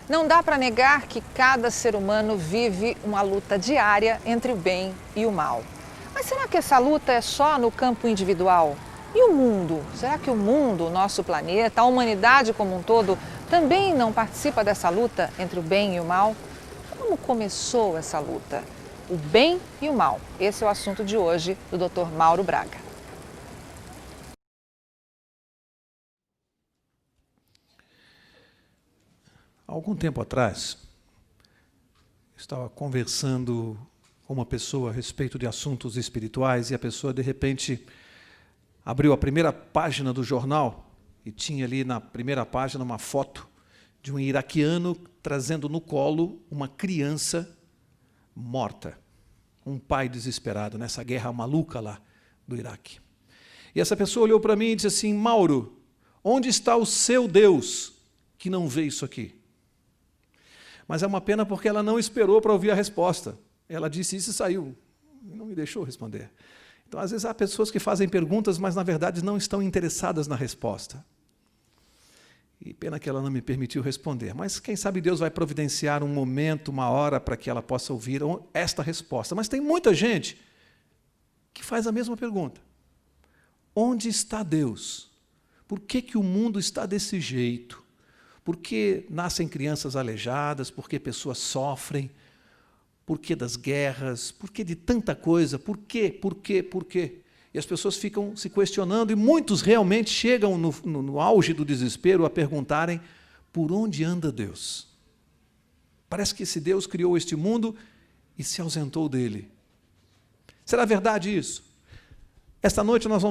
Não dá para negar que cada ser humano vive uma luta diária entre o bem e o mal. Mas será que essa luta é só no campo individual? E o mundo? Será que o mundo, o nosso planeta, a humanidade como um todo, também não participa dessa luta entre o bem e o mal? Como começou essa luta? O bem e o mal. Esse é o assunto de hoje do Dr. Mauro Braga. Há algum tempo atrás, estava conversando com uma pessoa a respeito de assuntos espirituais e a pessoa, de repente, abriu a primeira página do jornal e tinha ali na primeira página uma foto de um iraquiano trazendo no colo uma criança morta, um pai desesperado nessa guerra maluca lá do Iraque. E essa pessoa olhou para mim e disse assim: Mauro, onde está o seu Deus que não vê isso aqui? Mas é uma pena porque ela não esperou para ouvir a resposta. Ela disse isso e saiu. Não me deixou responder. Então, às vezes, há pessoas que fazem perguntas, mas, na verdade, não estão interessadas na resposta. E pena que ela não me permitiu responder. Mas, quem sabe, Deus vai providenciar um momento, uma hora, para que ela possa ouvir esta resposta. Mas tem muita gente que faz a mesma pergunta. Onde está Deus? Por que o mundo está desse jeito? Por que nascem crianças aleijadas? Por que pessoas sofrem? Por que das guerras? Por que de tanta coisa? Por quê? Por quê? Por quê? E as pessoas ficam se questionando, e muitos realmente chegam no auge do desespero a perguntarem: por onde anda Deus? Parece que esse Deus criou este mundo e se ausentou dele. Será verdade isso? Esta noite nós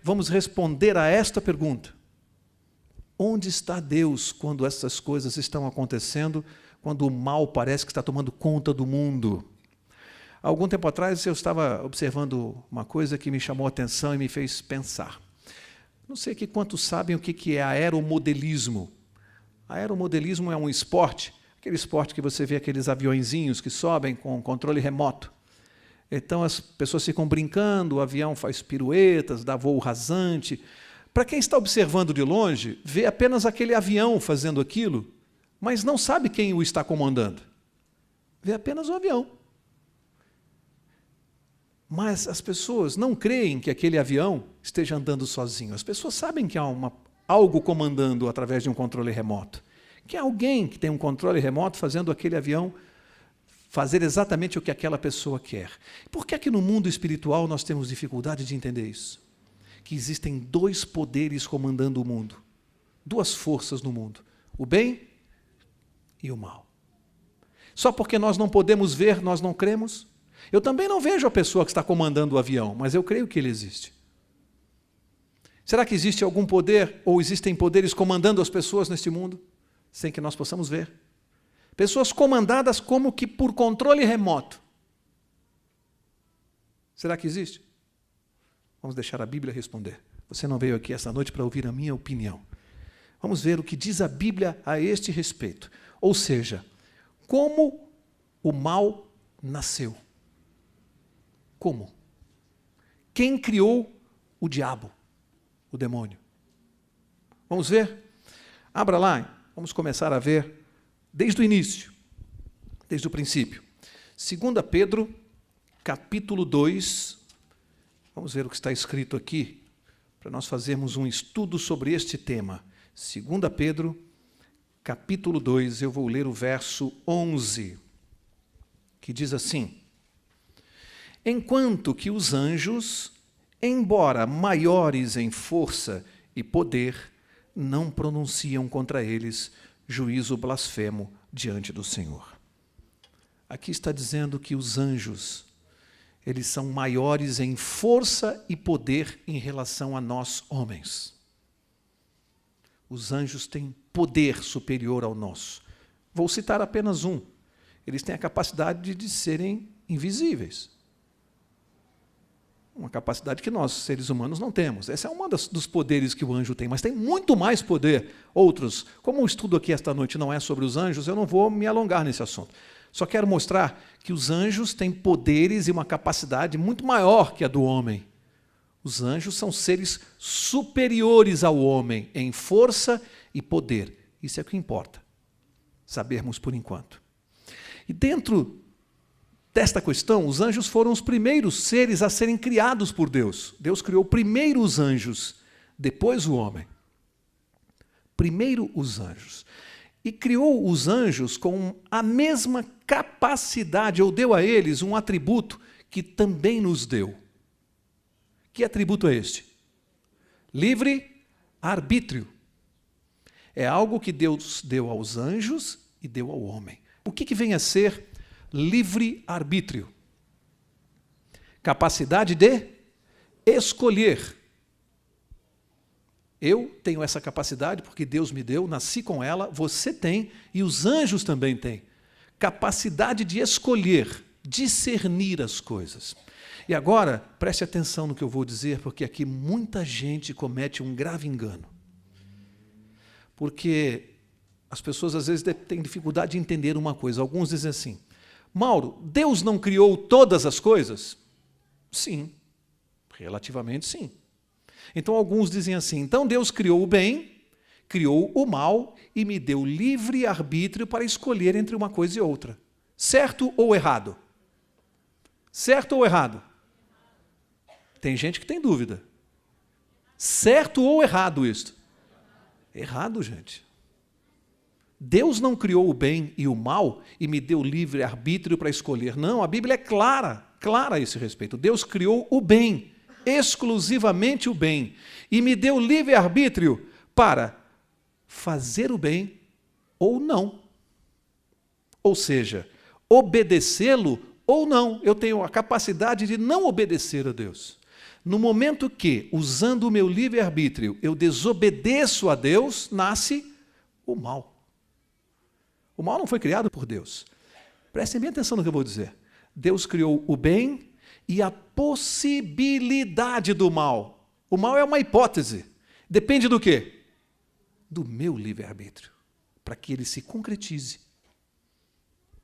vamos responder a esta pergunta. Onde está Deus quando essas coisas estão acontecendo, quando o mal parece que está tomando conta do mundo? Há algum tempo atrás eu estava observando uma coisa que me chamou a atenção e me fez pensar. Não sei aqui quantos sabem o que é aeromodelismo. Aeromodelismo é um esporte, aquele esporte que você vê aqueles aviõezinhos que sobem com controle remoto. Então as pessoas ficam brincando, o avião faz piruetas, dá voo rasante. Para quem está observando de longe, vê apenas aquele avião fazendo aquilo, mas não sabe quem o está comandando. Vê apenas o avião. Mas as pessoas não creem que aquele avião esteja andando sozinho. As pessoas sabem que há algo comandando através de um controle remoto. Que há alguém que tem um controle remoto fazendo aquele avião fazer exatamente o que aquela pessoa quer. Por que é que no mundo espiritual nós temos dificuldade de entender isso? Que existem dois poderes comandando o mundo, duas forças no mundo, o bem e o mal. Só porque nós não podemos ver, nós não cremos? Eu também não vejo a pessoa que está comandando o avião, mas eu creio que ele existe. Será que existe algum poder, ou existem poderes comandando as pessoas neste mundo, sem que nós possamos ver? Pessoas comandadas como que por controle remoto. Será que existe? Vamos deixar a Bíblia responder. Você não veio aqui esta noite para ouvir a minha opinião. Vamos ver o que diz a Bíblia a este respeito. Ou seja, como o mal nasceu. Como? Quem criou o diabo, o demônio? Vamos ver? Abra lá, vamos começar a ver desde o início, desde o princípio. 2 Pedro, capítulo 2, vamos ver o que está escrito aqui, para nós fazermos um estudo sobre este tema. 2 Pedro, capítulo 2, eu vou ler o verso 11, que diz assim: enquanto que os anjos, embora maiores em força e poder, não pronunciam contra eles juízo blasfemo diante do Senhor. Aqui está dizendo que os anjos, eles são maiores em força e poder em relação a nós, homens. Os anjos têm poder superior ao nosso. Vou citar apenas um. Eles têm a capacidade de serem invisíveis. Uma capacidade que nós, seres humanos, não temos. Esse é um dos poderes que o anjo tem, mas tem muito mais poder. Outros, como o estudo aqui esta noite não é sobre os anjos, eu não vou me alongar nesse assunto. Só quero mostrar que os anjos têm poderes e uma capacidade muito maior que a do homem. Os anjos são seres superiores ao homem em força e poder. Isso é o que importa. sabermos por enquanto. E dentro desta questão, os anjos foram os primeiros seres a serem criados por Deus. Deus criou primeiro os anjos, depois o homem. Primeiro os anjos. E criou os anjos com a mesma capacidade, ou deu a eles um atributo que também nos deu. Que atributo é este? Livre arbítrio. É algo que Deus deu aos anjos e deu ao homem. O que vem a ser livre arbítrio? Capacidade de escolher. Eu tenho essa capacidade porque Deus me deu, nasci com ela, você tem e os anjos também têm. Capacidade de escolher, discernir as coisas. E agora, preste atenção no que eu vou dizer, porque aqui muita gente comete um grave engano. Porque as pessoas às vezes têm dificuldade de entender uma coisa. Alguns dizem assim, Mauro, Deus não criou todas as coisas? Sim, relativamente sim. Então alguns dizem assim, então Deus criou o bem, criou o mal e me deu livre arbítrio para escolher entre uma coisa e outra. Certo ou errado? Certo ou errado? Tem gente que tem dúvida. Certo ou errado isto? Errado, gente. Deus não criou o bem e o mal e me deu livre arbítrio para escolher. Não, a Bíblia é clara a esse respeito. Deus criou o bem, exclusivamente o bem, e me deu livre arbítrio para fazer o bem ou não. Ou seja, obedecê-lo ou não. Eu tenho a capacidade de não obedecer a Deus. No momento que, usando o meu livre-arbítrio, eu desobedeço a Deus, nasce o mal. O mal não foi criado por Deus. Prestem bem atenção no que eu vou dizer. Deus criou o bem e a possibilidade do mal. O mal é uma hipótese. Depende do quê? Do meu livre-arbítrio, para que ele se concretize.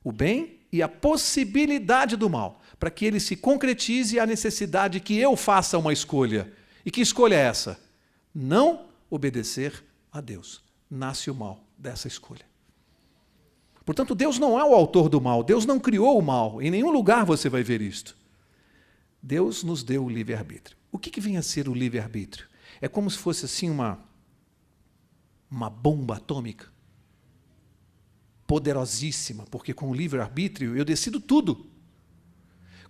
O bem e a possibilidade do mal, para que ele se concretize a necessidade que eu faça uma escolha. E que escolha é essa? Não obedecer a Deus. Nasce o mal dessa escolha. Portanto, Deus não é o autor do mal, Deus não criou o mal, em nenhum lugar você vai ver isto. Deus nos deu o livre-arbítrio. O que vem a ser o livre-arbítrio? É como se fosse assim uma bomba atômica, poderosíssima, porque com o livre-arbítrio eu decido tudo.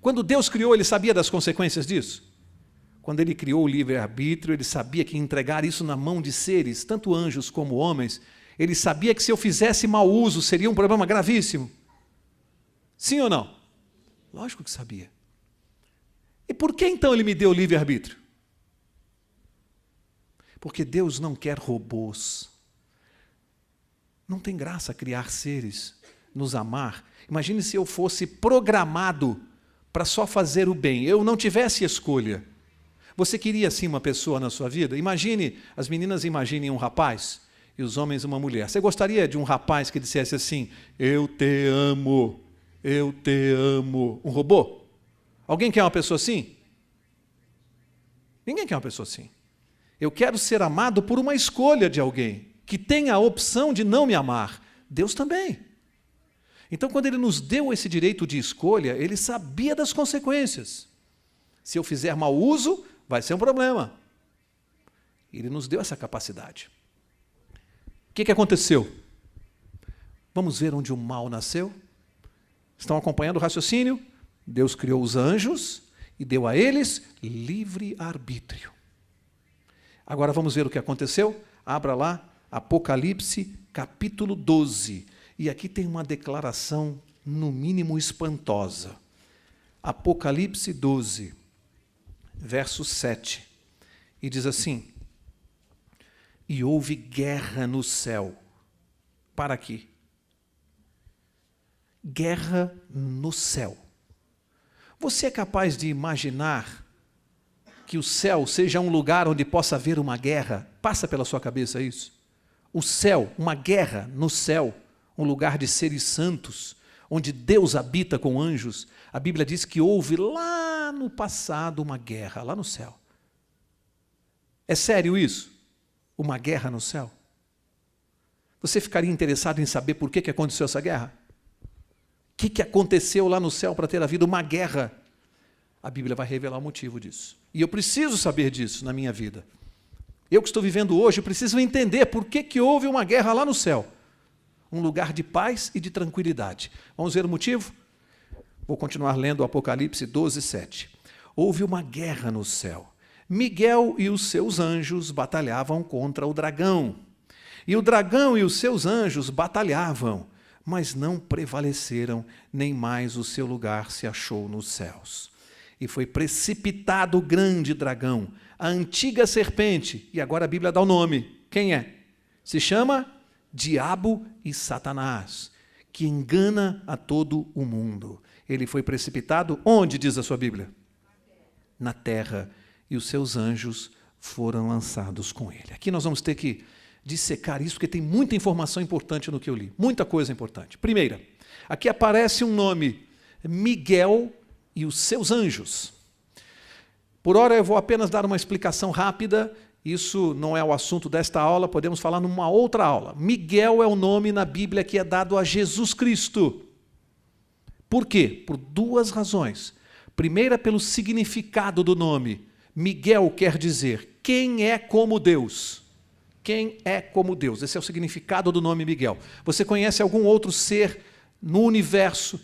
Quando Deus criou, Ele sabia das consequências disso? Quando Ele criou o livre-arbítrio, Ele sabia que entregar isso na mão de seres, tanto anjos como homens, Ele sabia que se eu fizesse mau uso, seria um problema gravíssimo. Sim ou não? Lógico que sabia. E por que então Ele me deu o livre-arbítrio? Porque Deus não quer robôs. Não tem graça criar seres, nos amar. Imagine se eu fosse programado para só fazer o bem, eu não tivesse escolha. Você queria assim uma pessoa na sua vida? Imagine, as meninas imaginem um rapaz e os homens uma mulher. Você gostaria de um rapaz que dissesse assim, eu te amo, eu te amo. Um robô? Alguém quer uma pessoa assim? Ninguém quer uma pessoa assim. Eu quero ser amado por uma escolha de alguém que tenha a opção de não me amar. Deus também. Então, quando Ele nos deu esse direito de escolha, Ele sabia das consequências. Se eu fizer mau uso, vai ser um problema. Ele nos deu essa capacidade. O que aconteceu? Vamos ver onde o mal nasceu? Estão acompanhando o raciocínio? Deus criou os anjos e deu a eles livre arbítrio. Agora vamos ver o que aconteceu? Abra lá, Apocalipse, capítulo 12. E aqui tem uma declaração, no mínimo, espantosa. Apocalipse 12, verso 7. E diz assim, e houve guerra no céu. Para aqui. Guerra no céu. Você é capaz de imaginar que o céu seja um lugar onde possa haver uma guerra? Passa pela sua cabeça isso? O céu, uma guerra no céu, um lugar de seres santos, onde Deus habita com anjos. A Bíblia diz que houve lá no passado uma guerra, lá no céu. É sério isso? Uma guerra no céu? Você ficaria interessado em saber por que aconteceu essa guerra? O que aconteceu lá no céu para ter havido uma guerra? A Bíblia vai revelar o motivo disso. E eu preciso saber disso na minha vida. Eu que estou vivendo hoje, preciso entender por que houve uma guerra lá no céu. Um lugar de paz e de tranquilidade. Vamos ver o motivo? Vou continuar lendo o Apocalipse 12, 7. Houve uma guerra no céu. Miguel e os seus anjos batalhavam contra o dragão. E o dragão e os seus anjos batalhavam, mas não prevaleceram, nem mais o seu lugar se achou nos céus. E foi precipitado o grande dragão, a antiga serpente, e agora a Bíblia dá o nome. Quem é? Se chama Diabo e Satanás, que engana a todo o mundo. Ele foi precipitado onde, diz a sua Bíblia? Na terra, e os seus anjos foram lançados com ele. Aqui nós vamos ter que dissecar isso, porque tem muita informação importante no que eu li, muita coisa importante. Primeira, aqui aparece um nome, Miguel e os seus anjos. Por hora eu vou apenas dar uma explicação rápida, isso não é o assunto desta aula, podemos falar numa outra aula. Miguel é o nome na Bíblia que é dado a Jesus Cristo. Por quê? Por duas razões. Primeira, pelo significado do nome. Miguel quer dizer, quem é como Deus? Quem é como Deus? Esse é o significado do nome Miguel. Você conhece algum outro ser no universo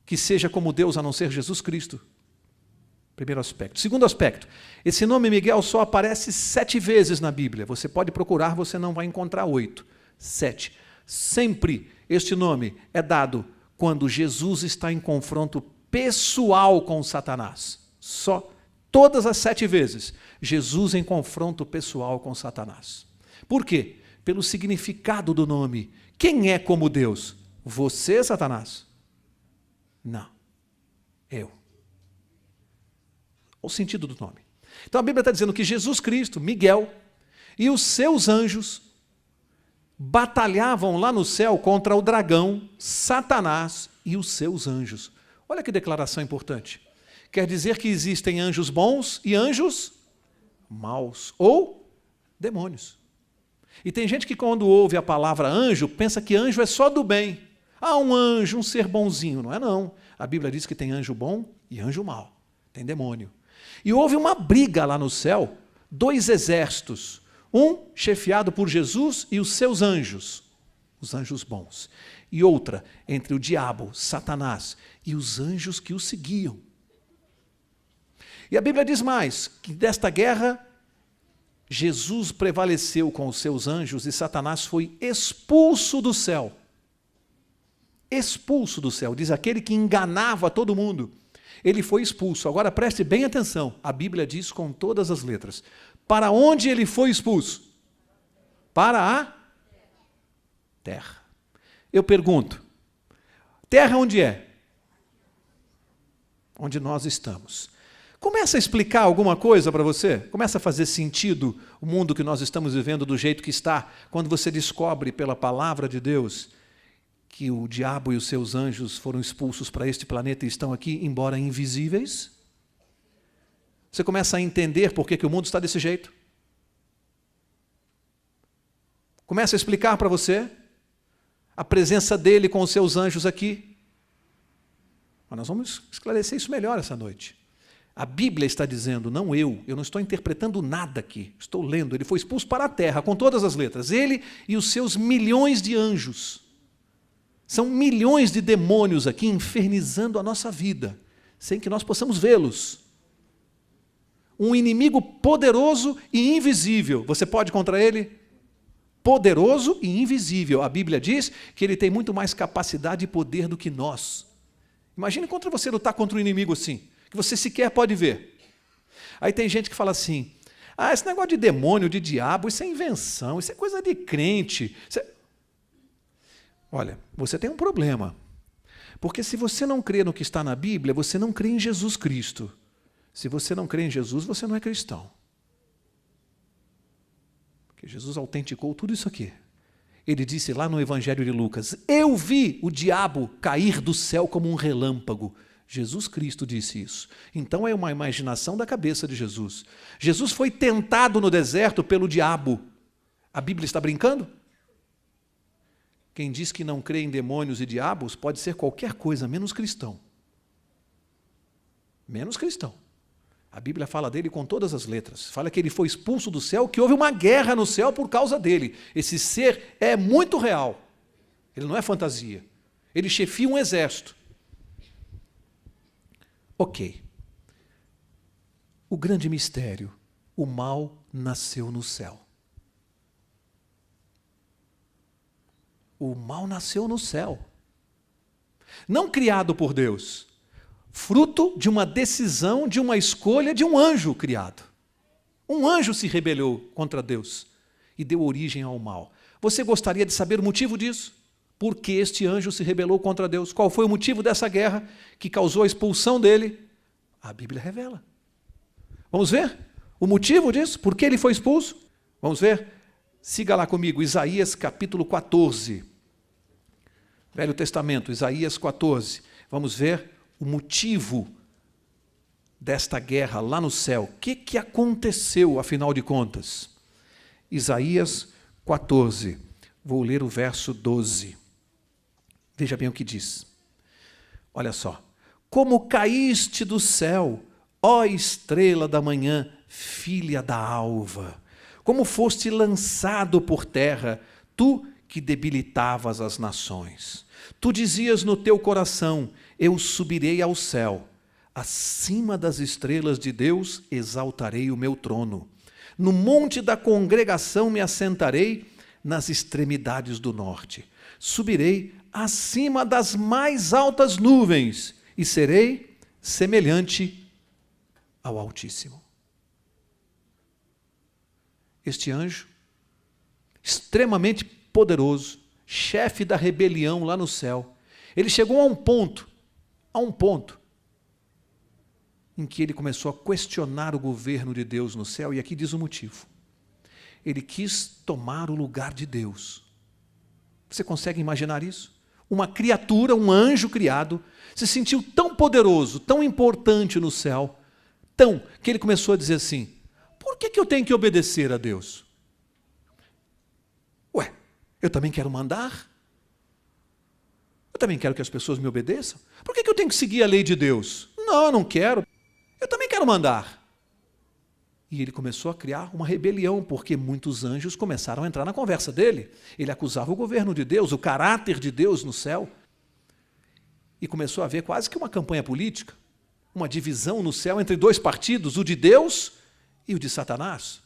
que seja como Deus, a não ser Jesus Cristo? Primeiro aspecto. Segundo aspecto, esse nome Miguel só aparece 7 vezes na Bíblia. Você pode procurar, você não vai encontrar 8. 7. Sempre este nome é dado quando Jesus está em confronto pessoal com Satanás. Só todas as 7 vezes, Jesus em confronto pessoal com Satanás. Por quê? Pelo significado do nome. Quem é como Deus? Você, Satanás? Não. Eu. O sentido do nome. Então a Bíblia está dizendo que Jesus Cristo, Miguel, e os seus anjos batalhavam lá no céu contra o dragão, Satanás e os seus anjos. Olha que declaração importante. Quer dizer que existem anjos bons e anjos maus, ou demônios. E tem gente que quando ouve a palavra anjo, pensa que anjo é só do bem. Ah, um anjo, um ser bonzinho. Não é não. A Bíblia diz que tem anjo bom e anjo mau. Tem demônio. E houve uma briga lá no céu, 2 exércitos, um chefiado por Jesus e os seus anjos, os anjos bons, e outra entre o diabo, Satanás, e os anjos que o seguiam. E a Bíblia diz mais, que desta guerra, Jesus prevaleceu com os seus anjos e Satanás foi expulso do céu. Expulso do céu, diz aquele que enganava todo mundo. Ele foi expulso. Agora preste bem atenção. A Bíblia diz com todas as letras. Para onde ele foi expulso? Para a terra. Eu pergunto, terra onde é? Onde nós estamos. Começa a explicar alguma coisa para você? Começa a fazer sentido o mundo que nós estamos vivendo do jeito que está, quando você descobre pela palavra de Deus que o diabo e os seus anjos foram expulsos para este planeta e estão aqui, embora invisíveis? Você começa a entender por que o mundo está desse jeito? Começa a explicar para você a presença dele com os seus anjos aqui. Mas nós vamos esclarecer isso melhor essa noite. A Bíblia está dizendo, não eu não estou interpretando nada aqui, estou lendo, ele foi expulso para a terra, com todas as letras, ele e os seus milhões de anjos. São milhões de demônios aqui infernizando a nossa vida, sem que nós possamos vê-los. Um inimigo poderoso e invisível. Você pode contra ele? Poderoso e invisível. A Bíblia diz que ele tem muito mais capacidade e poder do que nós. Imagine contra você lutar contra um inimigo assim, que você sequer pode ver. Aí tem gente que fala assim, esse negócio de demônio, de diabo, isso é invenção, isso é coisa de crente. Olha, você tem um problema, porque se você não crê no que está na Bíblia, você não crê em Jesus Cristo. Se você não crê em Jesus, você não é cristão. Porque Jesus autenticou tudo isso aqui. Ele disse lá no Evangelho de Lucas, eu vi o diabo cair do céu como um relâmpago. Jesus Cristo disse isso. Então é uma imaginação da cabeça de Jesus. Jesus foi tentado no deserto pelo diabo. A Bíblia está brincando? Quem diz que não crê em demônios e diabos pode ser qualquer coisa, menos cristão. Menos cristão. A Bíblia fala dele com todas as letras. Fala que ele foi expulso do céu, que houve uma guerra no céu por causa dele. Esse ser é muito real. Ele não é fantasia. Ele chefia um exército. Ok. O grande mistério. O mal nasceu no céu. O mal nasceu no céu. Não criado por Deus. Fruto de uma decisão, de uma escolha de um anjo criado. Um anjo se rebelou contra Deus e deu origem ao mal. Você gostaria de saber o motivo disso? Por que este anjo se rebelou contra Deus? Qual foi o motivo dessa guerra que causou a expulsão dele? A Bíblia revela. Vamos ver o motivo disso? Por que ele foi expulso? Vamos ver? Siga lá comigo, Isaías capítulo 14. Velho Testamento, Isaías 14. Vamos ver o motivo desta guerra lá no céu. O que aconteceu, afinal de contas? Isaías 14. Vou ler o verso 12. Veja bem o que diz. Olha só. Como caíste do céu, ó estrela da manhã, filha da alva. Como foste lançado por terra, tu que debilitavas as nações. Tu dizias no teu coração, eu subirei ao céu. Acima das estrelas de Deus exaltarei o meu trono. No monte da congregação me assentarei nas extremidades do norte. Subirei acima das mais altas nuvens e serei semelhante ao Altíssimo. Este anjo, extremamente poderoso, chefe da rebelião lá no céu, ele chegou a um ponto em que ele começou a questionar o governo de Deus no céu, e aqui diz o motivo. Ele quis tomar o lugar de Deus. Você consegue imaginar isso? Uma criatura, um anjo criado, se sentiu tão poderoso, tão importante no céu, que ele começou a dizer assim, por que eu tenho que obedecer a Deus? Ué, eu também quero mandar? Eu também quero que as pessoas me obedeçam? Por que eu tenho que seguir a lei de Deus? Não, eu não quero. Eu também quero mandar. E ele começou a criar uma rebelião, porque muitos anjos começaram a entrar na conversa dele. Ele acusava o governo de Deus, o caráter de Deus no céu. E começou a haver quase que uma campanha política, uma divisão no céu entre dois partidos, o de Deus e o de Satanás.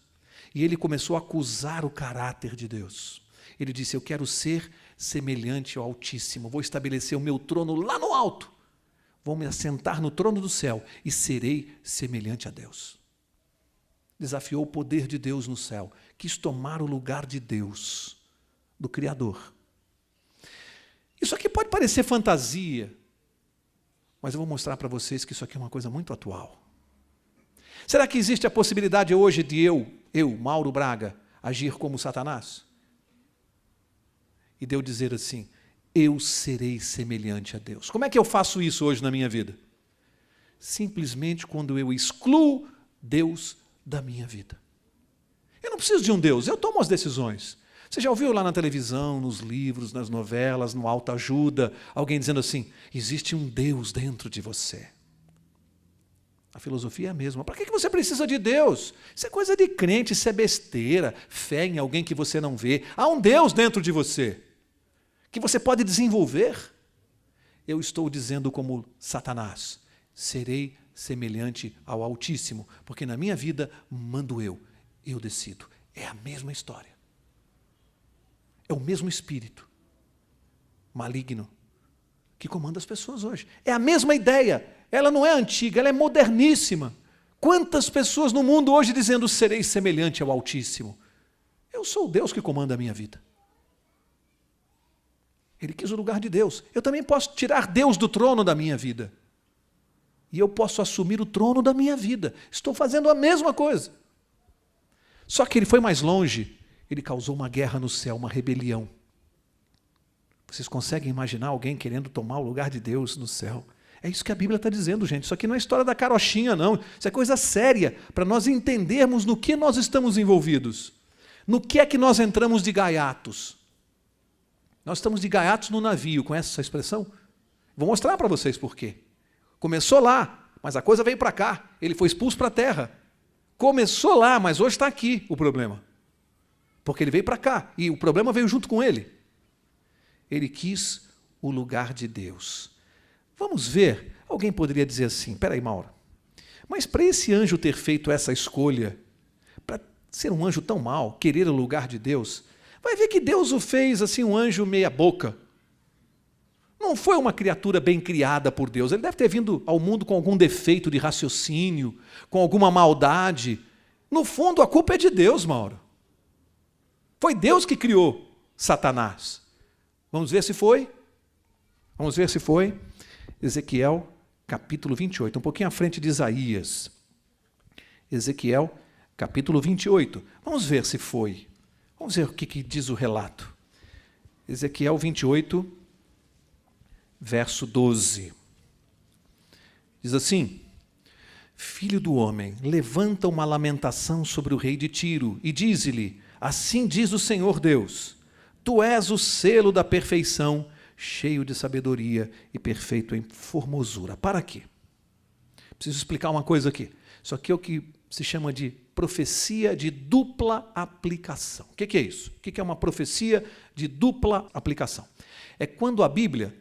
E ele começou a acusar o caráter de Deus. Ele disse, eu quero ser semelhante ao Altíssimo, vou estabelecer o meu trono lá no alto, vou me assentar no trono do céu e serei semelhante a Deus. Desafiou o poder de Deus no céu, quis tomar o lugar de Deus, do Criador. Isso aqui pode parecer fantasia, mas eu vou mostrar para vocês que isso aqui é uma coisa muito atual. Será que existe a possibilidade hoje de eu, Mauro Braga, agir como Satanás? E Deus dizer assim, eu serei semelhante a Deus. Como é que eu faço isso hoje na minha vida? Simplesmente quando eu excluo Deus da minha vida. Eu não preciso de um Deus, eu tomo as decisões. Você já ouviu lá na televisão, nos livros, nas novelas, no autoajuda, alguém dizendo assim, existe um Deus dentro de você. A filosofia é a mesma. Para que você precisa de Deus? Isso é coisa de crente, isso é besteira, fé em alguém que você não vê. Há um Deus dentro de você, que você pode desenvolver. Eu estou dizendo como Satanás, serei semelhante ao Altíssimo, porque na minha vida mando eu decido. É a mesma história. É o mesmo espírito maligno que comanda as pessoas hoje. É a mesma ideia. Ela não é antiga, ela é moderníssima. Quantas pessoas no mundo hoje dizendo, serei semelhante ao Altíssimo? Eu sou o Deus que comanda a minha vida. Ele quis o lugar de Deus. Eu também posso tirar Deus do trono da minha vida. E eu posso assumir o trono da minha vida. Estou fazendo a mesma coisa. Só que ele foi mais longe. Ele causou uma guerra no céu, uma rebelião. Vocês conseguem imaginar alguém querendo tomar o lugar de Deus no céu? É isso que a Bíblia está dizendo, gente. Isso aqui não é história da carochinha, não. Isso é coisa séria, para nós entendermos no que nós estamos envolvidos. No que é que nós entramos de gaiatos. Nós estamos de gaiatos no navio, conhece essa expressão? Vou mostrar para vocês por quê. Começou lá, mas a coisa veio para cá. Ele foi expulso para a terra. Começou lá, mas hoje está aqui o problema. Porque ele veio para cá e o problema veio junto com ele. Ele quis o lugar de Deus. Vamos ver, alguém poderia dizer assim, espera aí, Mauro, mas para esse anjo ter feito essa escolha, para ser um anjo tão mau, querer o lugar de Deus, vai ver que Deus o fez assim um anjo meia boca. Não foi uma criatura bem criada por Deus. Ele deve ter vindo ao mundo com algum defeito de raciocínio, com alguma maldade. No fundo, a culpa é de Deus, Mauro. Foi Deus que criou Satanás. Vamos ver se foi? Vamos ver se foi. Ezequiel, capítulo 28, um pouquinho à frente de Isaías. Ezequiel, capítulo 28. Vamos ver se foi. Vamos ver o que diz o relato. Ezequiel 28, verso 12. Diz assim: Filho do homem, levanta uma lamentação sobre o rei de Tiro e dize-lhe: assim diz o Senhor Deus, tu és o selo da perfeição, cheio de sabedoria e perfeito em formosura. Para quê? Preciso explicar uma coisa aqui. Isso aqui é o que se chama de profecia de dupla aplicação. O que é isso? O que é uma profecia de dupla aplicação? É quando a Bíblia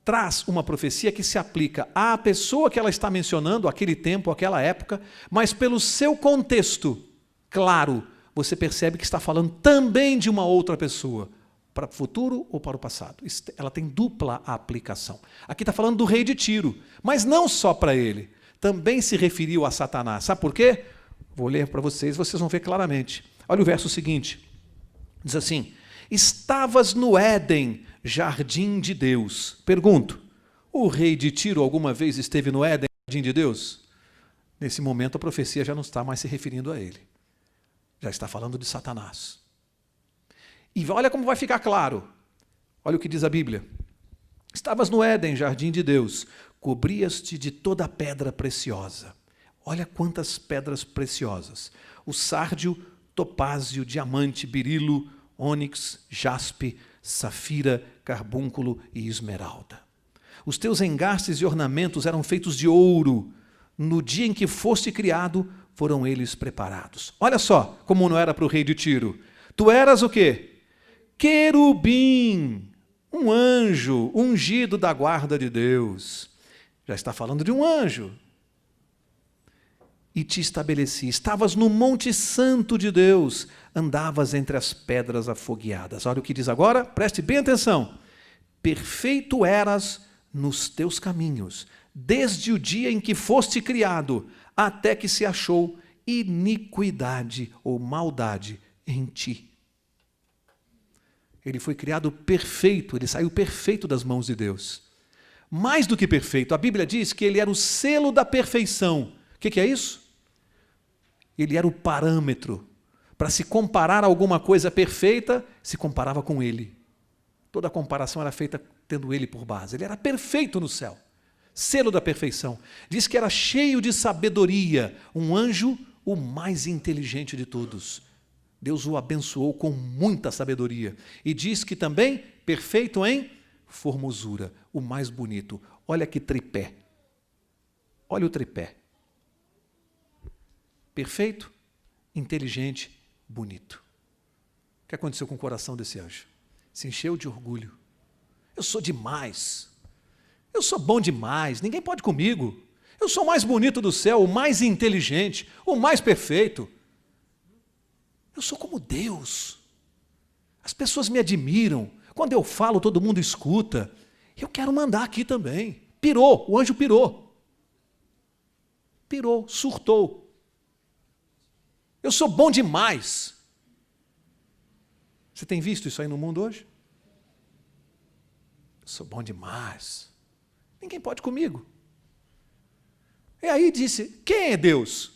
traz uma profecia que se aplica à pessoa que ela está mencionando, aquele tempo, aquela época, mas pelo seu contexto, claro, você percebe que está falando também de uma outra pessoa, para o futuro ou para o passado. Ela tem dupla aplicação. Aqui está falando do rei de Tiro, mas não só para ele, também se referiu a Satanás. Sabe por quê? Vou ler para vocês, vocês vão ver claramente. Olha o verso seguinte, diz assim: estavas no Éden, jardim de Deus. Pergunto, o rei de Tiro alguma vez esteve no Éden, jardim de Deus? Nesse momento a profecia já não está mais se referindo a ele. Já está falando de Satanás. E olha como vai ficar claro. Olha o que diz a Bíblia. Estavas no Éden, jardim de Deus, cobrias-te de toda pedra preciosa. Olha quantas pedras preciosas. O sárdio, topázio, diamante, berilo, ônix, jaspe, safira, carbúnculo e esmeralda. Os teus engastes e ornamentos eram feitos de ouro. No dia em que foste criado, foram eles preparados. Olha só como não era para o rei de Tiro. Tu eras o quê? Querubim, um anjo ungido da guarda de Deus. Já está falando de um anjo. E te estabeleci. Estavas no monte santo de Deus, andavas entre as pedras afogueadas. Olha o que diz agora, preste bem atenção. Perfeito eras nos teus caminhos, desde o dia em que foste criado, até que se achou iniquidade ou maldade em ti. Ele foi criado perfeito, ele saiu perfeito das mãos de Deus. Mais do que perfeito, a Bíblia diz que ele era o selo da perfeição. O que é isso? Ele era o parâmetro. Para se comparar a alguma coisa perfeita, se comparava com ele. Toda a comparação era feita tendo ele por base. Ele era perfeito no céu. Selo da perfeição. Diz que era cheio de sabedoria, um anjo o mais inteligente de todos. Deus o abençoou com muita sabedoria. E diz que também perfeito em formosura, o mais bonito. Olha que tripé. Olha o tripé. Perfeito, inteligente, bonito. O que aconteceu com o coração desse anjo? Se encheu de orgulho. Eu sou demais. Eu sou bom demais. Ninguém pode comigo. Eu sou o mais bonito do céu, o mais inteligente, o mais perfeito. Eu sou como Deus. As pessoas me admiram. Quando eu falo, todo mundo escuta. Eu quero mandar aqui também. Pirou, o anjo pirou. Pirou, surtou. Eu sou bom demais. Você tem visto isso aí no mundo hoje? Eu sou bom demais. Ninguém pode comigo. E aí disse, quem é Deus?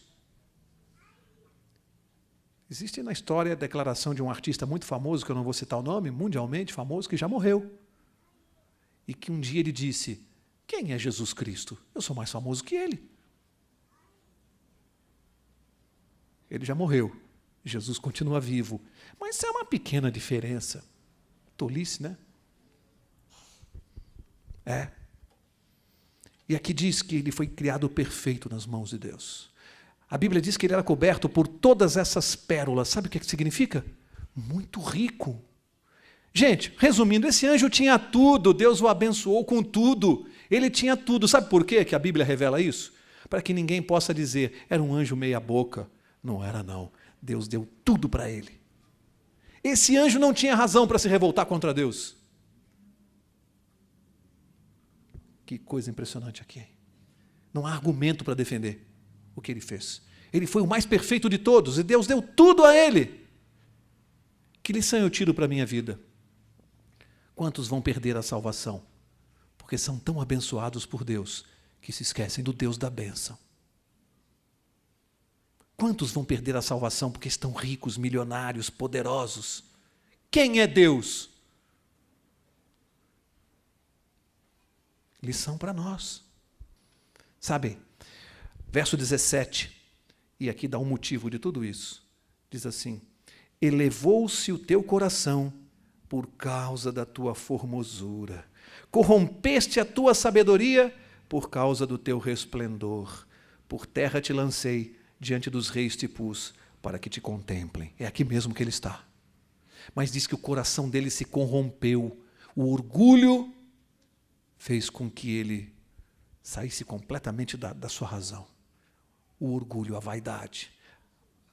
Existe na história a declaração de um artista muito famoso, que eu não vou citar o nome, mundialmente famoso, que já morreu. E que um dia ele disse, quem é Jesus Cristo? Eu sou mais famoso que ele. Ele já morreu. Jesus continua vivo. Mas é uma pequena diferença. Tolice, né? É. E aqui diz que ele foi criado perfeito nas mãos de Deus. A Bíblia diz que ele era coberto por todas essas pérolas. Sabe o que significa? Muito rico. Gente, resumindo, esse anjo tinha tudo, Deus o abençoou com tudo. Ele tinha tudo. Sabe por quê que a Bíblia revela isso? Para que ninguém possa dizer, era um anjo meia boca. Não era, não. Deus deu tudo para ele. Esse anjo não tinha razão para se revoltar contra Deus. Que coisa impressionante aqui. Não há argumento para defender o que ele fez. Ele foi o mais perfeito de todos e Deus deu tudo a ele. Que lição eu tiro para a minha vida? Quantos vão perder a salvação? Porque são tão abençoados por Deus que se esquecem do Deus da bênção. Quantos vão perder a salvação porque estão ricos, milionários, poderosos? Quem é Deus? Lição para nós. Sabe, verso 17, e aqui dá um motivo de tudo isso. Diz assim, elevou-se o teu coração por causa da tua formosura. Corrompeste a tua sabedoria por causa do teu resplendor. Por terra te lancei, diante dos reis te pus, para que te contemplem. É aqui mesmo que ele está. Mas diz que o coração dele se corrompeu. O orgulho fez com que ele saísse completamente da sua razão. O orgulho, a vaidade.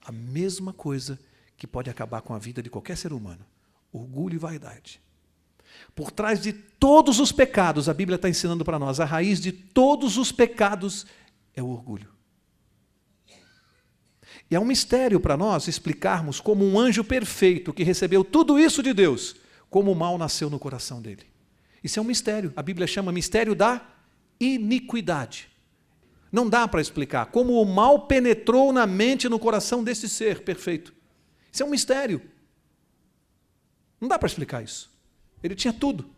A mesma coisa que pode acabar com a vida de qualquer ser humano. Orgulho e vaidade. Por trás de todos os pecados, a Bíblia está ensinando para nós, a raiz de todos os pecados é o orgulho. E é um mistério para nós explicarmos como um anjo perfeito que recebeu tudo isso de Deus, como o mal nasceu no coração dele. Isso é um mistério. A Bíblia chama mistério da iniquidade. Não dá para explicar como o mal penetrou na mente e no coração desse ser perfeito. Isso é um mistério. Não dá para explicar isso. Ele tinha tudo.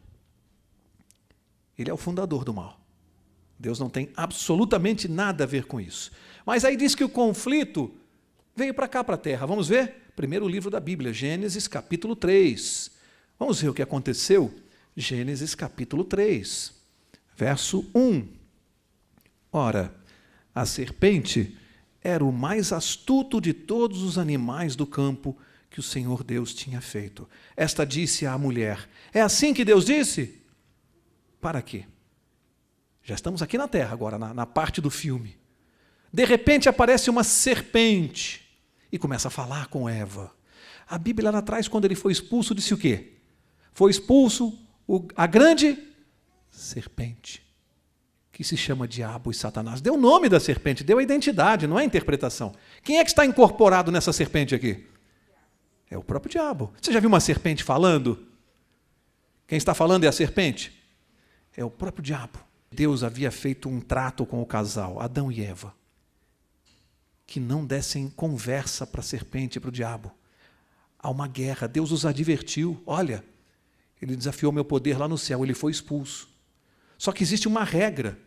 Ele é o fundador do mal. Deus não tem absolutamente nada a ver com isso. Mas aí diz que o conflito veio para cá, para a terra. Vamos ver? Primeiro livro da Bíblia, Gênesis capítulo 3. Vamos ver o que aconteceu? Gênesis capítulo 3, verso 1. Ora, a serpente era o mais astuto de todos os animais do campo que o Senhor Deus tinha feito. Esta disse à mulher, é assim que Deus disse? Para quê? Já estamos aqui na terra agora, na parte do filme. De repente aparece uma serpente e começa a falar com Eva. A Bíblia lá atrás, quando ele foi expulso, disse o quê? Foi expulso a grande serpente, que se chama Diabo e Satanás. Deu o nome da serpente, deu a identidade, não é a interpretação. Quem é que está incorporado nessa serpente aqui? É o próprio diabo. Você já viu uma serpente falando? Quem está falando é a serpente? É o próprio diabo. Deus havia feito um trato com o casal, Adão e Eva, que não dessem conversa para a serpente e para o diabo. Há uma guerra, Deus os advertiu. Olha, ele desafiou meu poder lá no céu, ele foi expulso. Só que existe uma regra.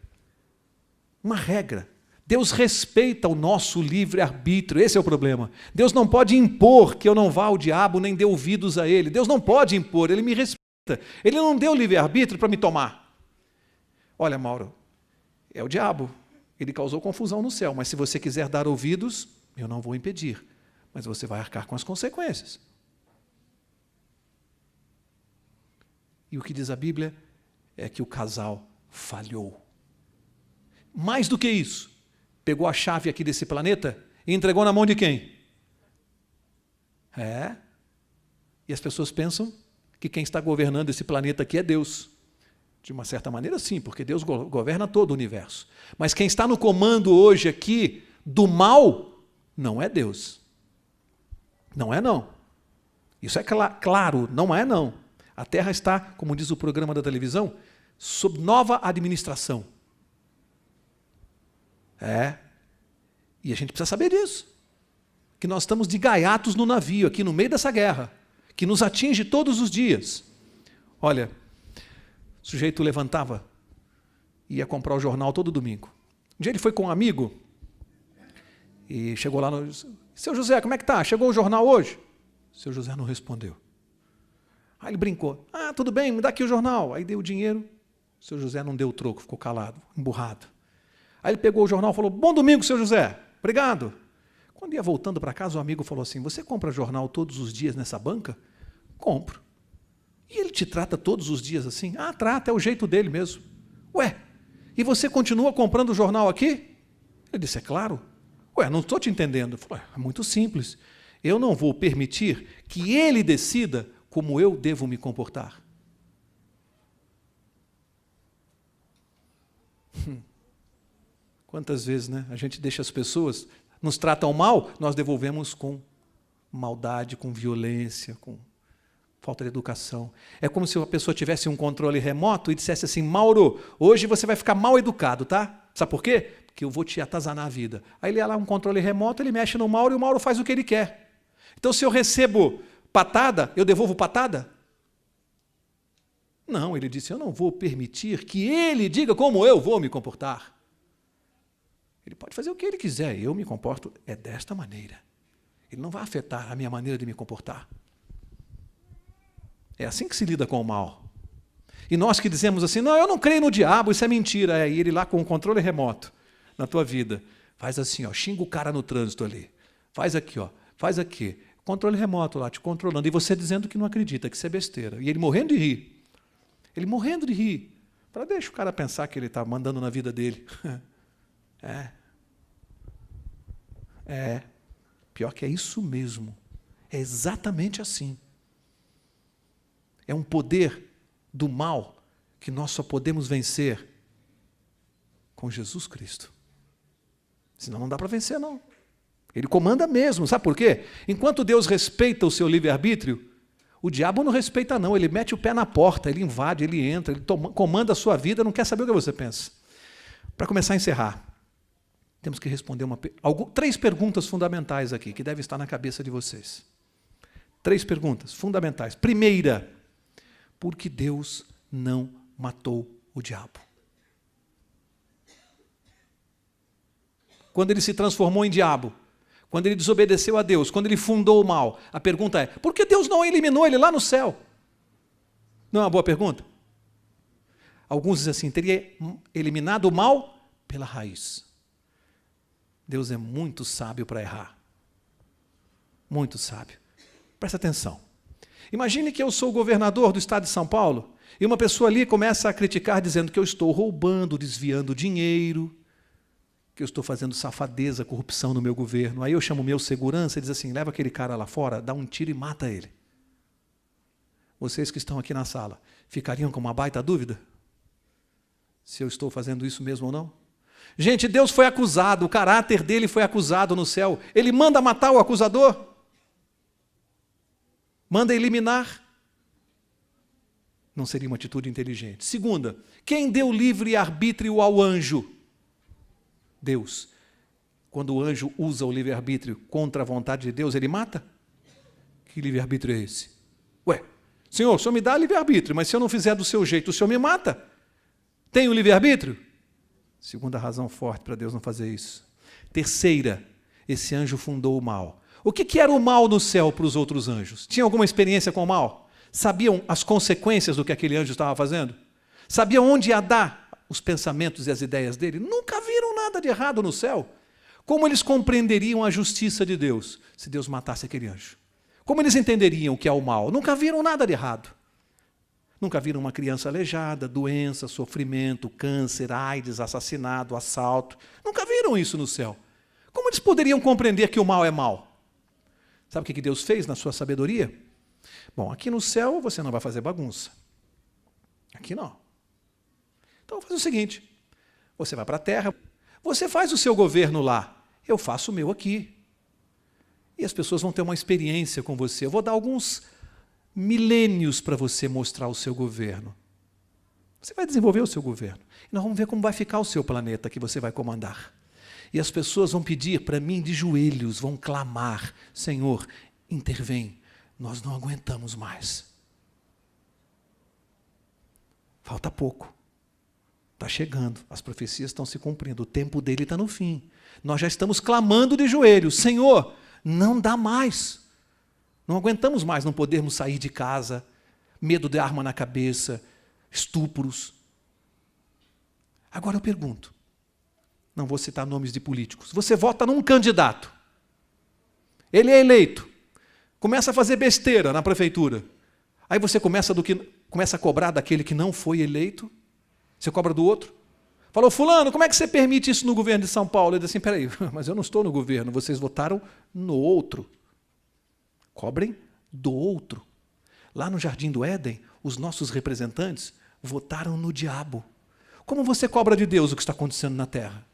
Uma regra. Deus respeita o nosso livre-arbítrio, esse é o problema. Deus não pode impor que eu não vá ao diabo, nem dê ouvidos a ele. Deus não pode impor, ele me respeita. Ele não deu livre-arbítrio para me tomar. Olha, Mauro, é o diabo. Ele causou confusão no céu, mas se você quiser dar ouvidos, eu não vou impedir. Mas você vai arcar com as consequências. E o que diz a Bíblia é que o casal falhou. Mais do que isso, pegou a chave aqui desse planeta e entregou na mão de quem? E as pessoas pensam que quem está governando esse planeta aqui é Deus. De uma certa maneira, sim, porque Deus governa todo o universo. Mas quem está no comando hoje aqui do mal não é Deus. Não é, não. Isso é claro, não é, não. A Terra está, como diz o programa da televisão, sob nova administração. E a gente precisa saber disso. Que nós estamos de gaiatos no navio, aqui no meio dessa guerra, que nos atinge todos os dias. Olha, o sujeito levantava e ia comprar o jornal todo domingo. Um dia ele foi com um amigo e chegou lá no... Seu José, como é que está? Chegou o jornal hoje? Seu José não respondeu. Aí ele brincou. Ah, tudo bem, me dá aqui o jornal. Aí deu o dinheiro. O seu José não deu o troco, ficou calado, emburrado. Aí ele pegou o jornal e falou, bom domingo, seu José. Obrigado. Quando ia voltando para casa, o amigo falou assim, você compra jornal todos os dias nessa banca? Compro. E ele te trata todos os dias assim? Ah, trata, é o jeito dele mesmo. Ué, e você continua comprando jornal aqui? Ele disse, é claro. Ué, não estou te entendendo. Eu falei, é muito simples. Eu não vou permitir que ele decida como eu devo me comportar. Quantas vezes, né? A gente deixa as pessoas, nos tratam mal, nós devolvemos com maldade, com violência, com falta de educação. É como se a pessoa tivesse um controle remoto e dissesse assim, Mauro, hoje você vai ficar mal educado, tá? Sabe por quê? Porque eu vou te atazanar a vida. Aí ele é lá um controle remoto, ele mexe no Mauro e o Mauro faz o que ele quer. Então, se eu recebo patada, eu devolvo patada? Não, ele disse, eu não vou permitir que ele diga como eu vou me comportar. Ele pode fazer o que ele quiser, eu me comporto desta maneira. Ele não vai afetar a minha maneira de me comportar. É assim que se lida com o mal. E nós que dizemos assim, não, eu não creio no diabo, isso é mentira. E ele lá com o controle remoto na tua vida, faz assim, ó, xinga o cara no trânsito ali. Faz aqui, ó, faz aqui. Controle remoto lá, te controlando. E você dizendo que não acredita, que isso é besteira. E ele morrendo de rir. Ele morrendo de rir. Para deixar o cara pensar que ele está mandando na vida dele. Pior que é isso mesmo. É exatamente assim. É um poder do mal que nós só podemos vencer com Jesus Cristo. Senão não dá para vencer, não. Ele comanda mesmo, sabe por quê? Enquanto Deus respeita o seu livre-arbítrio, o diabo não respeita não, ele mete o pé na porta, ele invade, ele entra, ele comanda a sua vida, não quer saber o que você pensa. Para começar a encerrar, temos que responder 3 perguntas fundamentais aqui, que devem estar na cabeça de vocês. 3 perguntas fundamentais. Primeira, por que Deus não matou o diabo? Quando ele se transformou em diabo, quando ele desobedeceu a Deus, quando ele fundou o mal, a pergunta é, por que Deus não eliminou ele lá no céu? Não é uma boa pergunta? Alguns dizem assim, teria eliminado o mal pela raiz. Deus é muito sábio para errar. Muito sábio. Presta atenção. Imagine que eu sou o governador do estado de São Paulo e uma pessoa ali começa a criticar dizendo que eu estou roubando, desviando dinheiro, que eu estou fazendo safadeza, corrupção no meu governo. Aí eu chamo o meu segurança e diz assim, leva aquele cara lá fora, dá um tiro e mata ele. Vocês que estão aqui na sala, ficariam com uma baita dúvida? Se eu estou fazendo isso mesmo ou não? Gente, Deus foi acusado, o caráter dele foi acusado no céu. Ele manda matar o acusador? Manda eliminar? Não seria uma atitude inteligente. Segunda, quem deu livre arbítrio ao anjo? Deus. Quando o anjo usa o livre-arbítrio contra a vontade de Deus, ele mata? Que livre-arbítrio é esse? Ué, Senhor, o Senhor me dá livre-arbítrio, mas se eu não fizer do seu jeito, o Senhor me mata? Tem o livre-arbítrio? Segunda razão forte para Deus não fazer isso. Terceira, esse anjo fundou o mal. O que era o mal no céu para os outros anjos? Tinham alguma experiência com o mal? Sabiam as consequências do que aquele anjo estava fazendo? Sabiam onde ia dar os pensamentos e as ideias dele? Nunca viram nada de errado no céu. Como eles compreenderiam a justiça de Deus se Deus matasse aquele anjo? Como eles entenderiam o que é o mal? Nunca viram nada de errado. Nunca viram uma criança aleijada, doença, sofrimento, câncer, AIDS, assassinato, assalto. Nunca viram isso no céu. Como eles poderiam compreender que o mal é mal? Sabe o que Deus fez na sua sabedoria? Bom, aqui no céu você não vai fazer bagunça. Aqui não. Então faz o seguinte, você vai para a terra, você faz o seu governo lá, eu faço o meu aqui. E as pessoas vão ter uma experiência com você. Eu vou dar alguns milênios para você mostrar o seu governo. Você vai desenvolver o seu governo. E nós vamos ver como vai ficar o seu planeta que você vai comandar. E as pessoas vão pedir para mim de joelhos, vão clamar, Senhor, intervém, nós não aguentamos mais. Falta pouco. Está chegando, as profecias estão se cumprindo, o tempo dele está no fim. Nós já estamos clamando de joelhos, Senhor, não dá mais. Não aguentamos mais não podermos sair de casa, medo de arma na cabeça, estupros. Agora eu pergunto, não vou citar nomes de políticos, você vota num candidato, ele é eleito, começa a fazer besteira na prefeitura, aí você começa a cobrar daquele que não foi eleito, você cobra do outro. Falou, fulano, como é que você permite isso no governo de São Paulo? Ele diz assim, peraí, mas eu não estou no governo, vocês votaram no outro. Cobrem do outro. Lá no Jardim do Éden, os nossos representantes votaram no diabo. Como você cobra de Deus o que está acontecendo na terra?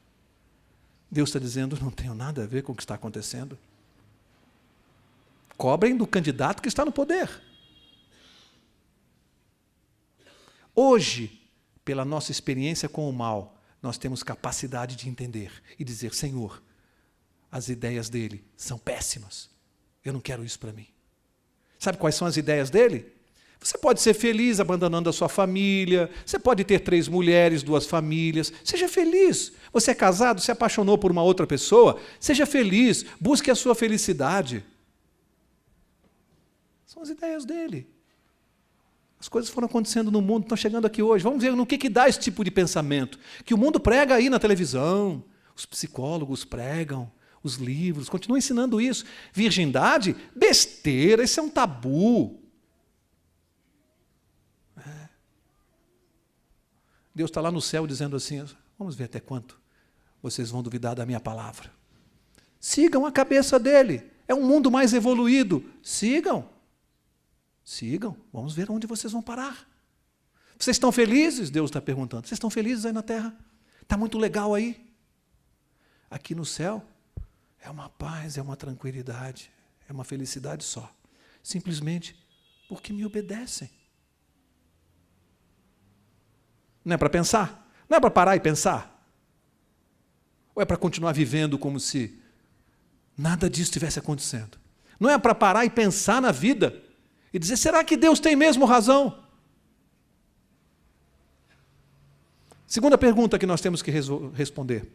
Deus está dizendo, não tenho nada a ver com o que está acontecendo. Cobrem do candidato que está no poder. Hoje, pela nossa experiência com o mal, nós temos capacidade de entender e dizer, Senhor, as ideias dele são péssimas. Eu não quero isso para mim. Sabe quais são as ideias dele? Você pode ser feliz abandonando a sua família, você pode ter 3 mulheres, 2 famílias, seja feliz. Você é casado, se apaixonou por uma outra pessoa, seja feliz, busque a sua felicidade. São as ideias dele. As coisas foram acontecendo no mundo, estão chegando aqui hoje. Vamos ver no que dá esse tipo de pensamento. Que o mundo prega aí na televisão, os psicólogos pregam, os livros, continuam ensinando isso. Virgindade? Besteira, isso é um tabu. Deus está lá no céu dizendo assim, vamos ver até quanto vocês vão duvidar da minha palavra. Sigam a cabeça dele. É um mundo mais evoluído. Sigam. Sigam, vamos ver onde vocês vão parar. Vocês estão felizes? Deus está perguntando. Vocês estão felizes aí na terra? Está muito legal aí? Aqui no céu é uma paz, é uma tranquilidade, é uma felicidade só. Simplesmente porque me obedecem. Não é para pensar? Não é para parar e pensar? Ou é para continuar vivendo como se nada disso estivesse acontecendo? Não é para parar e pensar na vida e dizer, será que Deus tem mesmo razão? Segunda pergunta que nós temos que responder.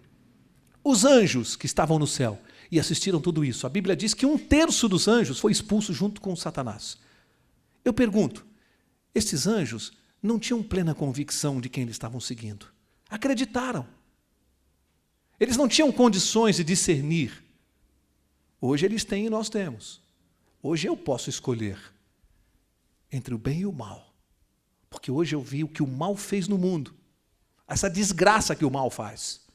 Os anjos que estavam no céu e assistiram tudo isso, a Bíblia diz que 1/3 dos anjos foi expulso junto com Satanás. Eu pergunto, esses anjos não tinham plena convicção de quem eles estavam seguindo. Acreditaram. Eles não tinham condições de discernir. Hoje eles têm e nós temos. Hoje eu posso escolher entre o bem e o mal. Porque hoje eu vi o que o mal fez no mundo. Essa desgraça que o mal faz.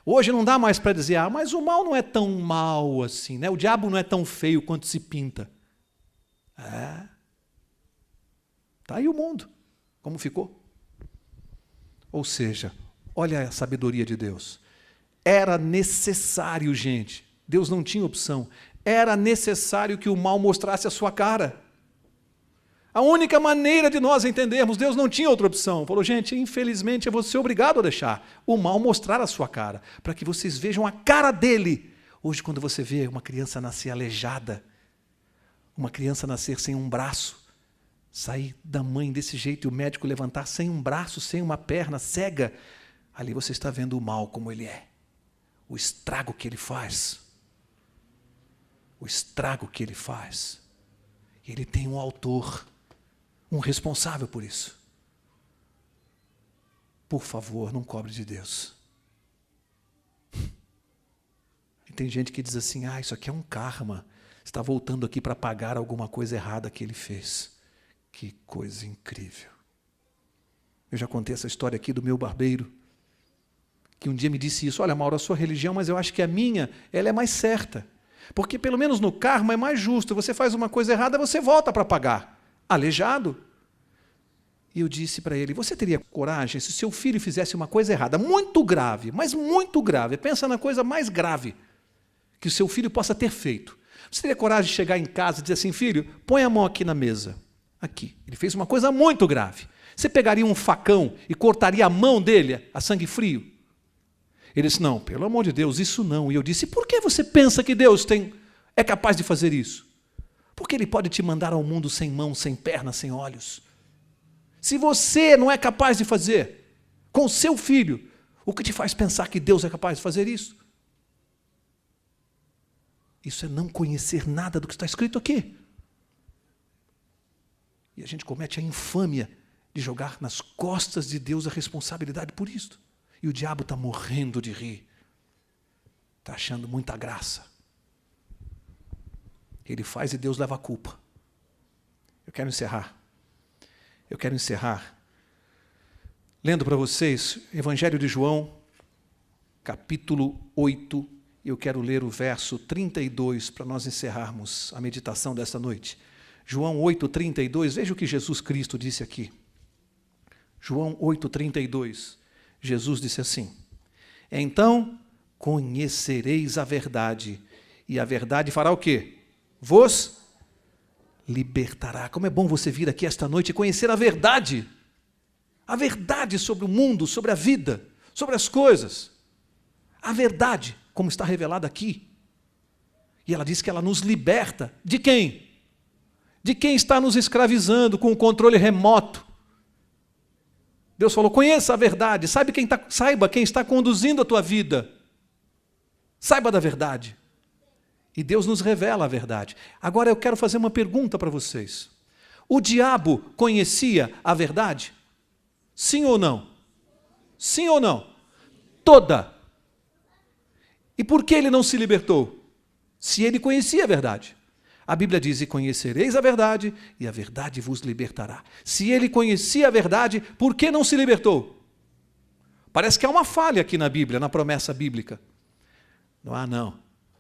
Hoje não dá mais para dizer, mas o mal não é tão mal assim, né? O diabo não é tão feio quanto se pinta. Está aí o mundo. Como ficou? Ou seja, olha a sabedoria de Deus. Era necessário, gente. Deus não tinha opção. Era necessário que o mal mostrasse a sua cara. A única maneira de nós entendermos, Deus não tinha outra opção. Falou, gente, infelizmente eu vou ser obrigado a deixar o mal mostrar a sua cara, para que vocês vejam a cara dele. Hoje, quando você vê uma criança nascer aleijada, uma criança nascer sem um braço, sair da mãe desse jeito e o médico levantar sem um braço, sem uma perna, cega, ali você está vendo o mal como ele é. O estrago que ele faz. O estrago que ele faz. Ele tem um autor, um responsável por isso. Por favor, não cobre de Deus. E tem gente que diz assim, isso aqui é um karma. Está voltando aqui para pagar alguma coisa errada que ele fez. Que coisa incrível. Eu já contei essa história aqui do meu barbeiro, que um dia me disse isso, olha, Mauro, a sua religião, mas eu acho que a minha, ela é mais certa. Porque pelo menos no karma é mais justo. Você faz uma coisa errada, você volta para pagar. Aleijado. E eu disse para ele, você teria coragem se seu filho fizesse uma coisa errada, muito grave, mas muito grave, pensa na coisa mais grave que o seu filho possa ter feito. Você teria coragem de chegar em casa e dizer assim, filho, põe a mão aqui na mesa. Aqui. Ele fez uma coisa muito grave. Você pegaria um facão e cortaria a mão dele a sangue frio? Ele disse, não, pelo amor de Deus, isso não. E eu disse, por que você pensa que Deus é capaz de fazer isso? Porque Ele pode te mandar ao mundo sem mãos, sem pernas, sem olhos. Se você não é capaz de fazer com o seu filho, o que te faz pensar que Deus é capaz de fazer isso? Isso é não conhecer nada do que está escrito aqui. E a gente comete a infâmia de jogar nas costas de Deus a responsabilidade por isto. E o diabo está morrendo de rir. Está achando muita graça. Ele faz e Deus leva a culpa. Eu quero encerrar lendo para vocês Evangelho de João, capítulo 8, e eu quero ler o verso 32 para nós encerrarmos a meditação desta noite. João 8:32, veja o que Jesus Cristo disse aqui. João 8:32, Jesus disse assim: então conhecereis a verdade, e a verdade fará o quê? Vos libertará. Como é bom você vir aqui esta noite e conhecer a verdade sobre o mundo, sobre a vida, sobre as coisas. A verdade, como está revelada aqui. E ela diz que ela nos liberta. De quem? De quem está nos escravizando com o controle remoto. Deus falou, conheça a verdade, saiba quem está conduzindo a tua vida. Saiba da verdade. E Deus nos revela a verdade. Agora eu quero fazer uma pergunta para vocês. O diabo conhecia a verdade? Sim ou não? Sim ou não? Toda. E por que ele não se libertou? Se ele conhecia a verdade. A Bíblia diz, e conhecereis a verdade, e a verdade vos libertará. Se ele conhecia a verdade, por que não se libertou? Parece que há uma falha aqui na Bíblia, na promessa bíblica. Não.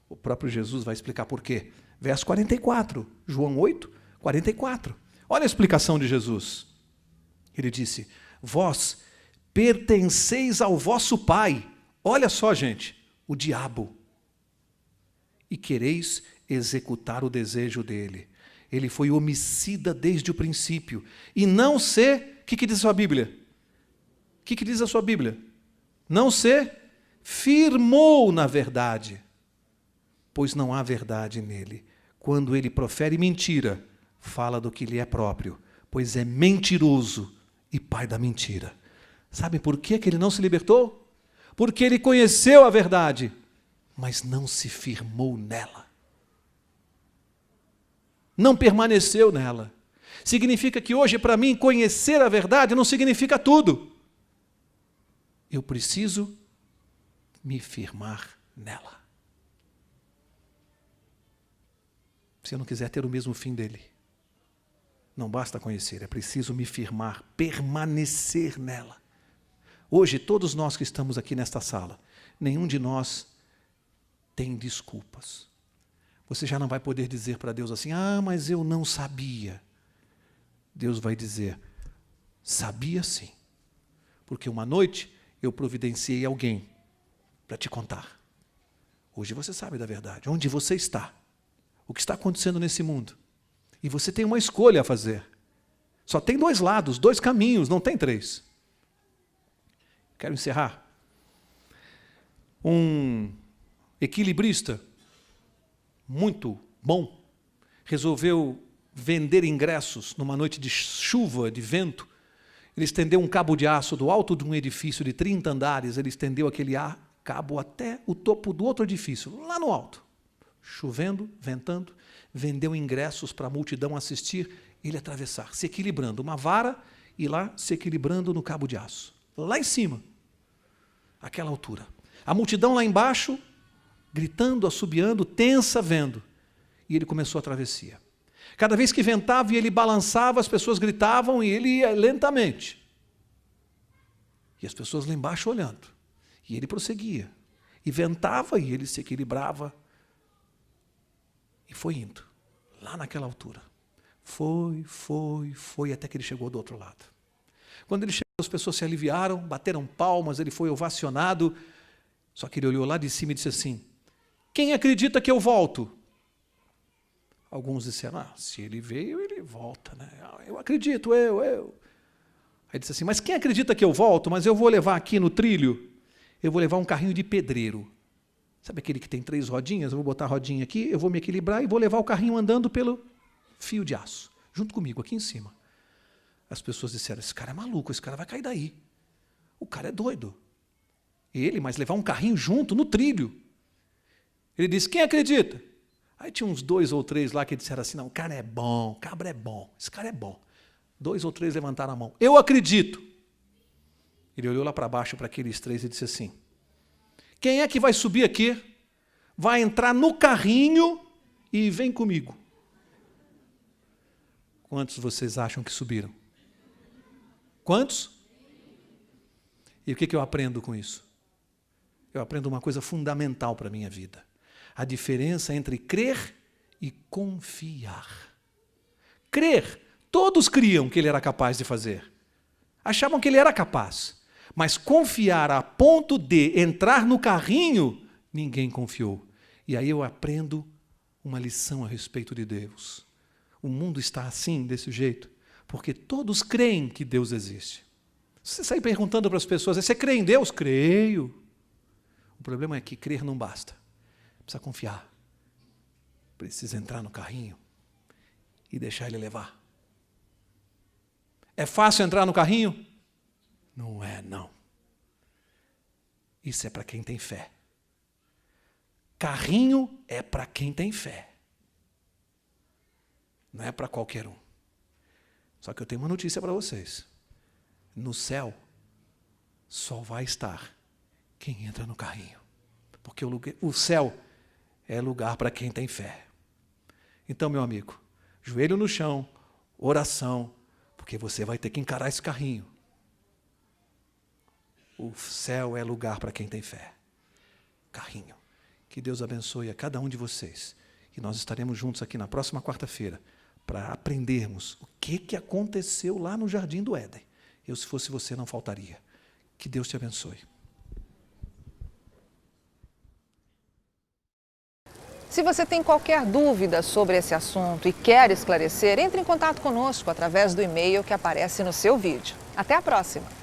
O próprio Jesus vai explicar por quê. Verso 44, João 8, 44. Olha a explicação de Jesus. Ele disse, vós pertenceis ao vosso pai. Olha só, gente, o diabo. E quereis executar o desejo dele. Ele foi homicida desde o princípio. E não se... O que diz a sua Bíblia? O que diz a sua Bíblia? Não se firmou na verdade, pois não há verdade nele. Quando ele profere mentira, fala do que lhe é próprio, pois é mentiroso e pai da mentira. Sabe por que ele não se libertou? Porque ele conheceu a verdade, mas não se firmou nela. Não permaneceu nela. Significa que hoje, para mim, conhecer a verdade não significa tudo. Eu preciso me firmar nela. Se eu não quiser ter o mesmo fim dele, não basta conhecer, é preciso me firmar, permanecer nela. Hoje, todos nós que estamos aqui nesta sala, nenhum de nós tem desculpas. Você já não vai poder dizer para Deus assim, mas eu não sabia. Deus vai dizer, sabia sim, porque uma noite eu providenciei alguém para te contar. Hoje você sabe da verdade, onde você está, o que está acontecendo nesse mundo. E você tem uma escolha a fazer. Só tem dois lados, dois caminhos, não tem três. Quero encerrar. Um equilibrista muito bom resolveu vender ingressos numa noite de chuva, de vento. Ele estendeu um cabo de aço do alto de um edifício de 30 andares, ele estendeu aquele cabo até o topo do outro edifício, lá no alto. Chovendo, ventando, vendeu ingressos para a multidão assistir, ele atravessar, se equilibrando, uma vara e lá se equilibrando no cabo de aço. Lá em cima, aquela altura. A multidão lá embaixo, gritando, assobiando, tensa, vendo. E ele começou a travessia. Cada vez que ventava e ele balançava, as pessoas gritavam e ele ia lentamente. E as pessoas lá embaixo olhando. E ele prosseguia. E ventava e ele se equilibrava. E foi indo, lá naquela altura. Foi, até que ele chegou do outro lado. Quando ele chegou, as pessoas se aliviaram, bateram palmas, ele foi ovacionado. Só que ele olhou lá de cima e disse assim, quem acredita que eu volto? Alguns disseram, se ele veio, ele volta, né? Eu acredito, eu. Aí disse assim, mas quem acredita que eu volto, mas eu vou levar aqui no trilho, eu vou levar um carrinho de pedreiro. Sabe aquele que tem 3 rodinhas? Eu vou botar a rodinha aqui, eu vou me equilibrar e vou levar o carrinho andando pelo fio de aço, junto comigo, aqui em cima. As pessoas disseram, esse cara é maluco, esse cara vai cair daí. O cara é doido. Mas levar um carrinho junto no trilho. Ele disse, quem acredita? Aí tinha uns 2 ou 3 lá que disseram assim, não, o cara é bom, o cabra é bom, esse cara é bom. 2 ou 3 levantaram a mão. Eu acredito. Ele olhou lá para baixo para aqueles 3 e disse assim: quem é que vai subir aqui, vai entrar no carrinho e vem comigo? Quantos vocês acham que subiram? Quantos? E o que eu aprendo com isso? Eu aprendo uma coisa fundamental para a minha vida. A diferença entre crer e confiar. Crer, todos criam que ele era capaz de fazer. Achavam que ele era capaz. Mas confiar a ponto de entrar no carrinho, ninguém confiou. E aí eu aprendo uma lição a respeito de Deus. O mundo está assim, desse jeito, porque todos creem que Deus existe. Você sai perguntando para as pessoas: você crê em Deus? Creio. O problema é que crer não basta. Precisa confiar. Precisa entrar no carrinho e deixar ele levar. É fácil entrar no carrinho? Não é, não. Isso é para quem tem fé. Carrinho é para quem tem fé. Não é para qualquer um. Só que eu tenho uma notícia para vocês. No céu, só vai estar quem entra no carrinho. Porque o céu é lugar para quem tem fé. Então, meu amigo, joelho no chão, oração, porque você vai ter que encarar esse carrinho. O céu é lugar para quem tem fé. Carrinho. Que Deus abençoe a cada um de vocês. E nós estaremos juntos aqui na próxima quarta-feira para aprendermos o que aconteceu lá no Jardim do Éden. Eu, se fosse você, não faltaria. Que Deus te abençoe. Se você tem qualquer dúvida sobre esse assunto e quer esclarecer, entre em contato conosco através do e-mail que aparece no seu vídeo. Até a próxima!